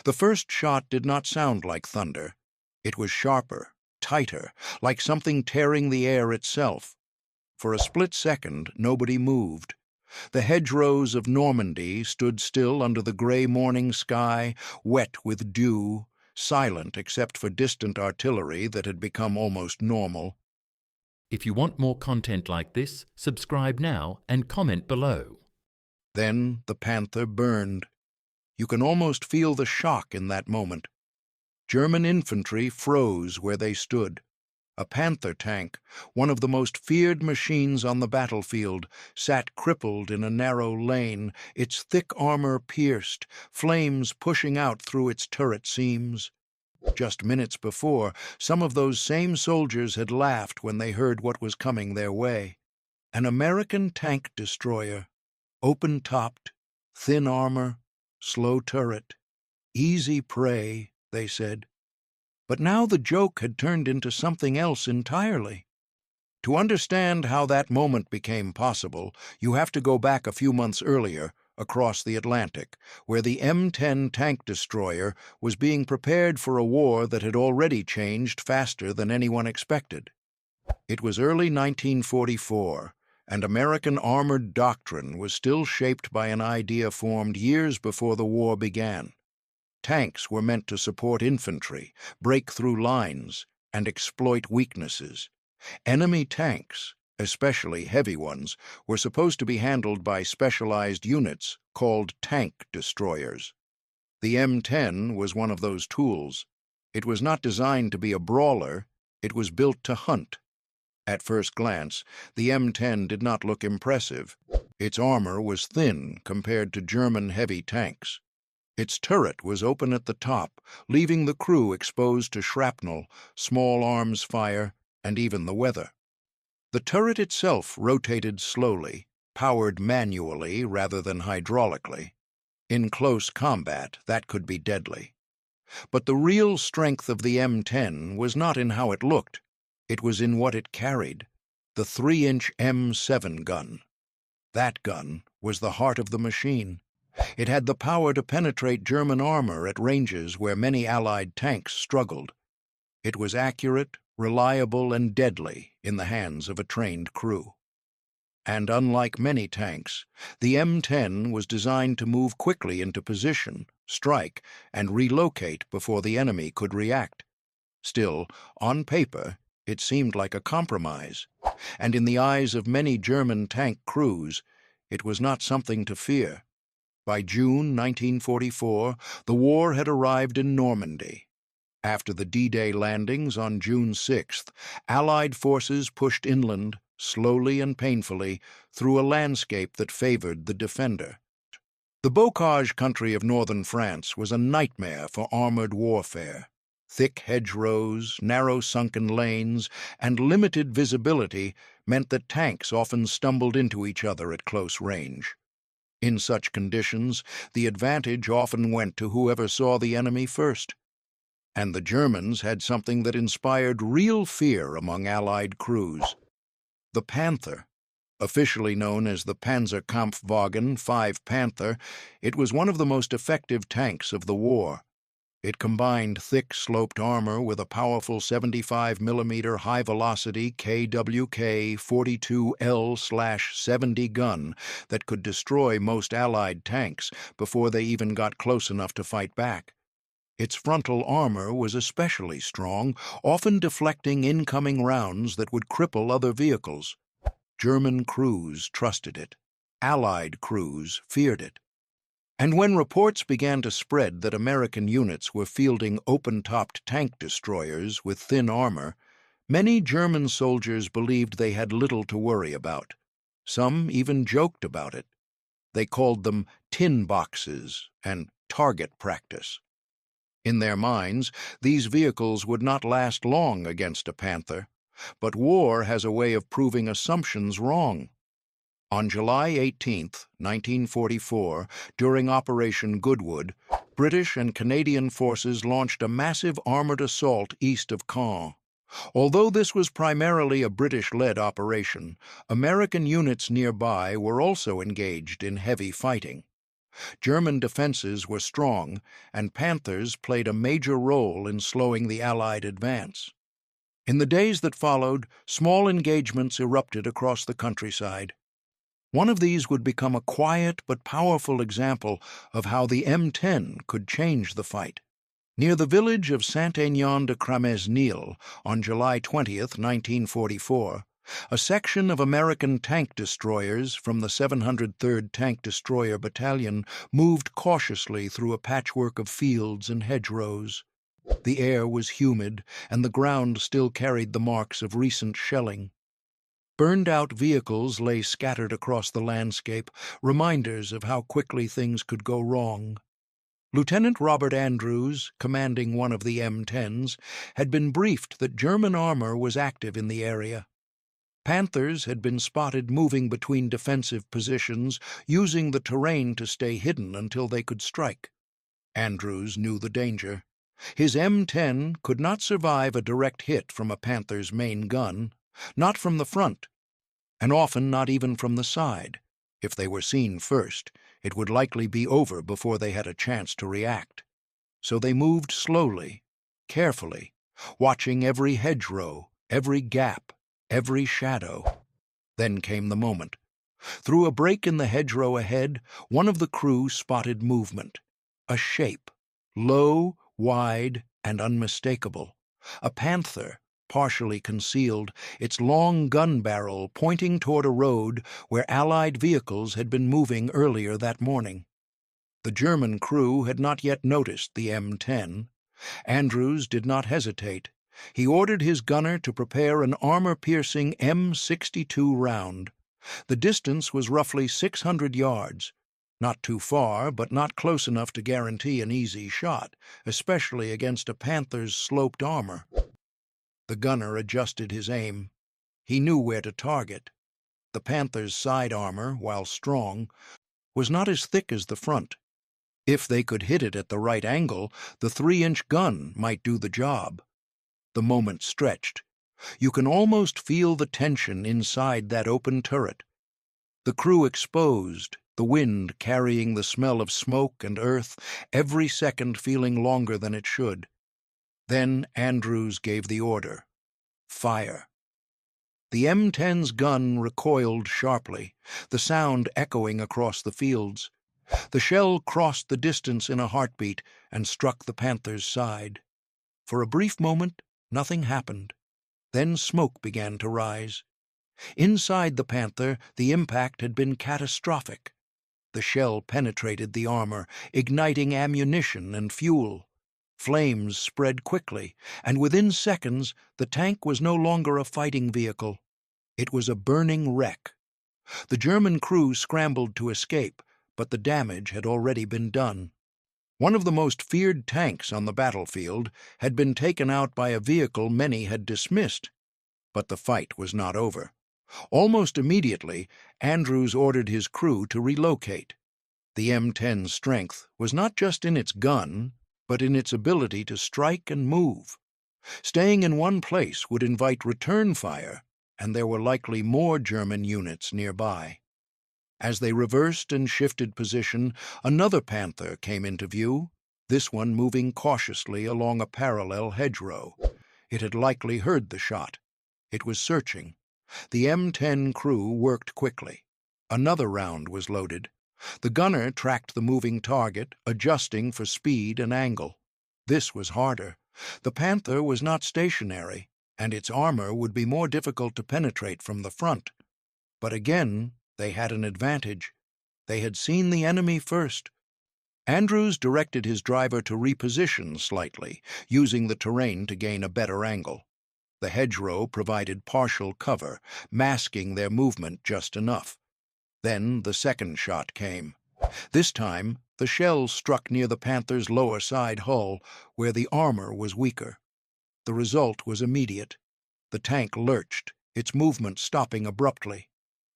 The first shot did not sound like thunder. It was sharper, tighter, like something tearing the air itself. For a split second, nobody moved. The hedgerows of Normandy stood still under the gray morning sky, wet with dew, silent except for distant artillery that had become almost normal. If you want more content like this, subscribe now and comment below. Then the Panther burned. You can almost feel the shock in that moment. German infantry froze where they stood. A Panther tank, one of the most feared machines on the battlefield, sat crippled in a narrow lane, its thick armor pierced, flames pushing out through its turret seams. Just minutes before, some of those same soldiers had laughed when they heard what was coming their way. An American tank destroyer, open-topped, thin armor, slow turret, easy prey, they said. But now the joke had turned into something else entirely. To understand how that moment became possible, you have to go back a few months earlier, across the Atlantic, where the M10 tank destroyer was being prepared for a war that had already changed faster than anyone expected. It was early 1944, and American armored doctrine was still shaped by an idea formed years before the war began. Tanks were meant to support infantry, break through lines, and exploit weaknesses. Enemy tanks, especially heavy ones, were supposed to be handled by specialized units called tank destroyers. The M10 was one of those tools. It was not designed to be a brawler, it was built to hunt. At first glance, the M10 did not look impressive. Its armor was thin compared to German heavy tanks. Its turret was open at the top, leaving the crew exposed to shrapnel, small arms fire, and even the weather. The turret itself rotated slowly, powered manually rather than hydraulically. In close combat, that could be deadly. But the real strength of the M10 was not in how it looked. It was in what it carried, the 3-inch M7 gun. That gun was the heart of the machine. It had the power to penetrate German armor at ranges where many Allied tanks struggled. It was accurate, reliable, and deadly in the hands of a trained crew. And unlike many tanks, the M10 was designed to move quickly into position, strike, and relocate before the enemy could react. Still, on paper, it seemed like a compromise, and in the eyes of many German tank crews, it was not something to fear. By June 1944, the war had arrived in Normandy. After the D-Day landings on June 6th, Allied forces pushed inland, slowly and painfully, through a landscape that favored the defender. The bocage country of northern France was a nightmare for armored warfare. Thick hedgerows, narrow sunken lanes, and limited visibility meant that tanks often stumbled into each other at close range. In such conditions, the advantage often went to whoever saw the enemy first. And the Germans had something that inspired real fear among Allied crews. The Panther, officially known as the Panzerkampfwagen 5 Panther, it was one of the most effective tanks of the war. It combined thick, sloped armor with a powerful 75mm high-velocity KWK 42L/70 gun that could destroy most Allied tanks before they even got close enough to fight back. Its frontal armor was especially strong, often deflecting incoming rounds that would cripple other vehicles. German crews trusted it. Allied crews feared it. And when reports began to spread that American units were fielding open-topped tank destroyers with thin armor, many German soldiers believed they had little to worry about. Some even joked about it. They called them tin boxes and target practice. In their minds, these vehicles would not last long against a Panther, but war has a way of proving assumptions wrong. On July 18, 1944, during Operation Goodwood, British and Canadian forces launched a massive armored assault east of Caen. Although this was primarily a British-led operation, American units nearby were also engaged in heavy fighting. German defenses were strong, and Panthers played a major role in slowing the Allied advance. In the days that followed, small engagements erupted across the countryside. One of these would become a quiet but powerful example of how the M10 could change the fight. Near the village of Saint-Aignan-de-Cramesnil on July 20, 1944, a section of American tank destroyers from the 703rd Tank Destroyer Battalion moved cautiously through a patchwork of fields and hedgerows. The air was humid, and the ground still carried the marks of recent shelling. Burned-out vehicles lay scattered across the landscape, reminders of how quickly things could go wrong. Lieutenant Robert Andrews, commanding one of the M10s, had been briefed that German armor was active in the area. Panthers had been spotted moving between defensive positions, using the terrain to stay hidden until they could strike. Andrews knew the danger. His M10 could not survive a direct hit from a Panther's main gun, not from the front, and often not even from the side. If they were seen first, it would likely be over before they had a chance to react. So they moved slowly, carefully, watching every hedgerow, every gap, every shadow. Then came the moment. Through a break in the hedgerow ahead, one of the crew spotted movement. A shape, low, wide, and unmistakable. A panther, partially concealed, its long gun barrel pointing toward a road where Allied vehicles had been moving earlier that morning. The German crew had not yet noticed the M10. Andrews did not hesitate. He ordered his gunner to prepare an armor-piercing M62 round. The distance was roughly 600 yards. Not too far, but not close enough to guarantee an easy shot, especially against a Panther's sloped armor. The gunner adjusted his aim. He knew where to target. The Panther's side armor, while strong, was not as thick as the front. If they could hit it at the right angle, the 3-inch gun might do the job. The moment stretched. You can almost feel the tension inside that open turret. The crew exposed, the wind carrying the smell of smoke and earth, every second feeling longer than it should. Then Andrews gave the order. Fire. The M10's gun recoiled sharply, the sound echoing across the fields. The shell crossed the distance in a heartbeat and struck the Panther's side. For a brief moment, nothing happened. Then smoke began to rise. Inside the Panther, the impact had been catastrophic. The shell penetrated the armor, igniting ammunition and fuel. Flames spread quickly, and within seconds, the tank was no longer a fighting vehicle. It was a burning wreck. The German crew scrambled to escape, but the damage had already been done. One of the most feared tanks on the battlefield had been taken out by a vehicle many had dismissed. But the fight was not over. Almost immediately, Andrews ordered his crew to relocate. The M10's strength was not just in its gun, but in its ability to strike and move. Staying in one place would invite return fire, and there were likely more German units nearby. As they reversed and shifted position, another Panther came into view, this one moving cautiously along a parallel hedgerow. It had likely heard the shot. It was searching. The M10 crew worked quickly. Another round was loaded. The gunner tracked the moving target, adjusting for speed and angle. This was harder. The Panther was not stationary, and its armor would be more difficult to penetrate from the front. But again, they had an advantage. They had seen the enemy first. Andrews directed his driver to reposition slightly, using the terrain to gain a better angle. The hedgerow provided partial cover, masking their movement just enough. Then the second shot came. This time, the shell struck near the Panther's lower side hull, where the armor was weaker. The result was immediate. The tank lurched, its movement stopping abruptly.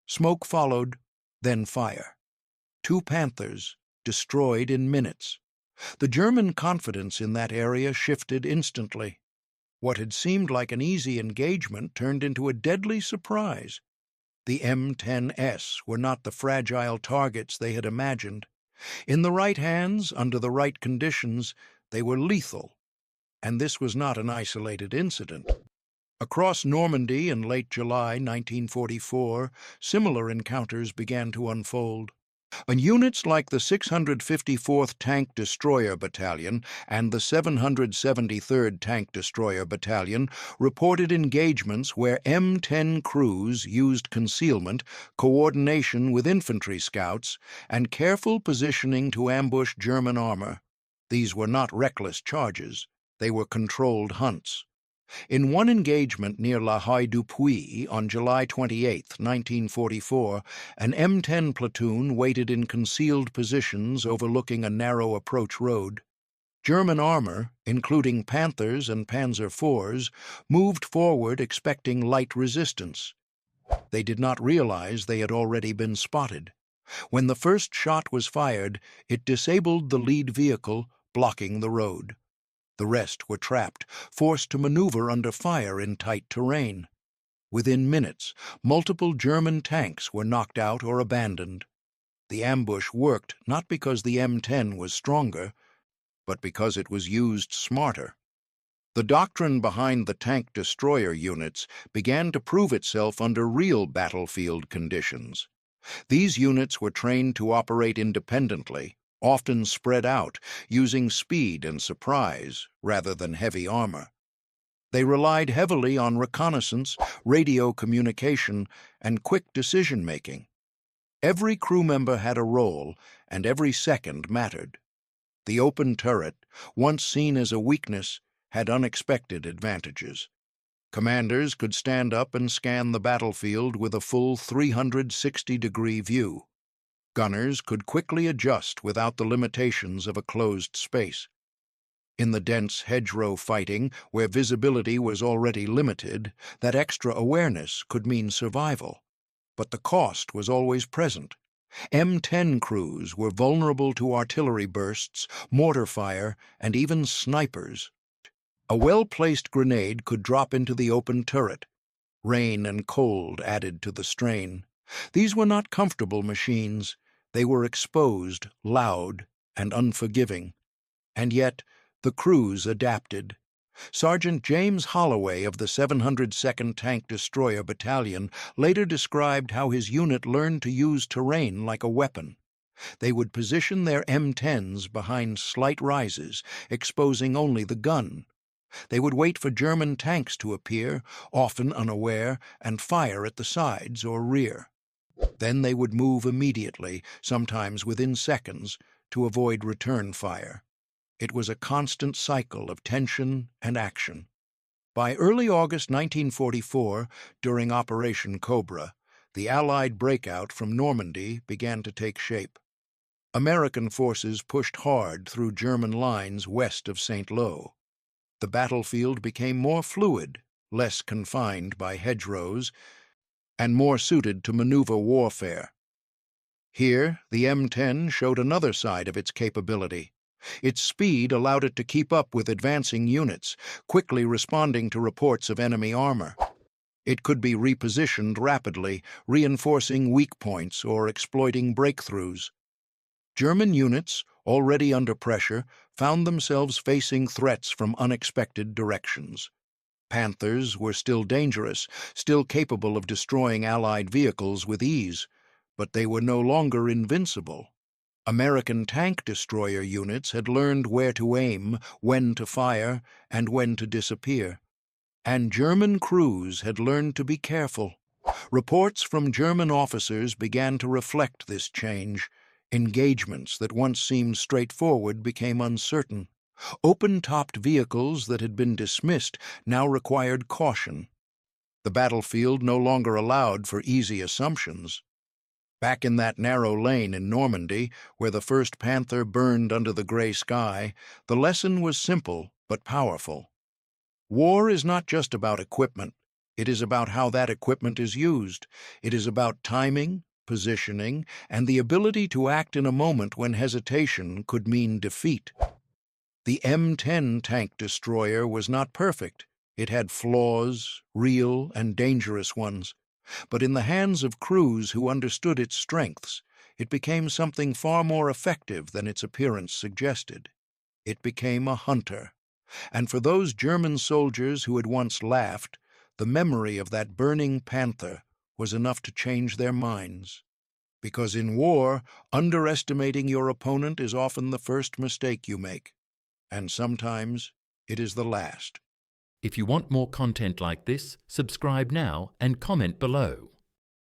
Smoke followed, then fire. 2 Panthers, destroyed in minutes. The German confidence in that area shifted instantly. What had seemed like an easy engagement turned into a deadly surprise. The M10s were not the fragile targets they had imagined. In the right hands, under the right conditions, they were lethal, and this was not an isolated incident. Across Normandy in late July 1944, similar encounters began to unfold. Units like the 654th Tank Destroyer Battalion and the 773rd Tank Destroyer Battalion reported engagements where M10 crews used concealment, coordination with infantry scouts, and careful positioning to ambush German armor. These were not reckless charges. They were controlled hunts. In one engagement near La Haye-du-Puy on July 28, 1944, an M10 platoon waited in concealed positions overlooking a narrow approach road. German armor, including Panthers and Panzer IVs, moved forward expecting light resistance. They did not realize they had already been spotted. When the first shot was fired, it disabled the lead vehicle, blocking the road. The rest were trapped, forced to maneuver under fire in tight terrain. Within minutes, multiple German tanks were knocked out or abandoned. The ambush worked not because the M10 was stronger, but because it was used smarter. The doctrine behind the tank destroyer units began to prove itself under real battlefield conditions. These units were trained to operate independently, often spread out, using speed and surprise rather than heavy armor. They relied heavily on reconnaissance, radio communication, and quick decision-making. Every crew member had a role, and every second mattered. The open turret, once seen as a weakness, had unexpected advantages. Commanders could stand up and scan the battlefield with a full 360-degree view. Gunners could quickly adjust without the limitations of a closed space. In the dense hedgerow fighting, where visibility was already limited, that extra awareness could mean survival. But the cost was always present. M10 crews were vulnerable to artillery bursts, mortar fire, and even snipers. A well-placed grenade could drop into the open turret. Rain and cold added to the strain. These were not comfortable machines. They were exposed, loud, and unforgiving. And yet, the crews adapted. Sergeant James Holloway of the 702nd Tank Destroyer Battalion later described how his unit learned to use terrain like a weapon. They would position their M10s behind slight rises, exposing only the gun. They would wait for German tanks to appear, often unaware, and fire at the sides or rear. Then they would move immediately, sometimes within seconds, to avoid return fire. It was a constant cycle of tension and action. By early August 1944, during Operation Cobra, the Allied breakout from Normandy began to take shape. American forces pushed hard through German lines west of St. Lo. The battlefield became more fluid, less confined by hedgerows, and more suited to maneuver warfare. Here, the M10 showed another side of its capability. Its speed allowed it to keep up with advancing units, quickly responding to reports of enemy armor. It could be repositioned rapidly, reinforcing weak points or exploiting breakthroughs. German units, already under pressure, found themselves facing threats from unexpected directions. Panthers were still dangerous, still capable of destroying Allied vehicles with ease, but they were no longer invincible. American tank destroyer units had learned where to aim, when to fire, and when to disappear. And German crews had learned to be careful. Reports from German officers began to reflect this change. Engagements that once seemed straightforward became uncertain. Open-topped vehicles that had been dismissed now required caution. The battlefield no longer allowed for easy assumptions. Back in that narrow lane in Normandy, where the first Panther burned under the gray sky, the lesson was simple but powerful. War is not just about equipment. It is about how that equipment is used. It is about timing, positioning, and the ability to act in a moment when hesitation could mean defeat. The M10 tank destroyer was not perfect. It had flaws, real and dangerous ones. But in the hands of crews who understood its strengths, It became something far more effective than its appearance suggested. It became a hunter. And for those German soldiers who had once laughed, the memory of that burning panther was enough to change their minds. Because in war, underestimating your opponent is often the first mistake you make, and sometimes it is the last. If you want more content like this, subscribe now and comment below.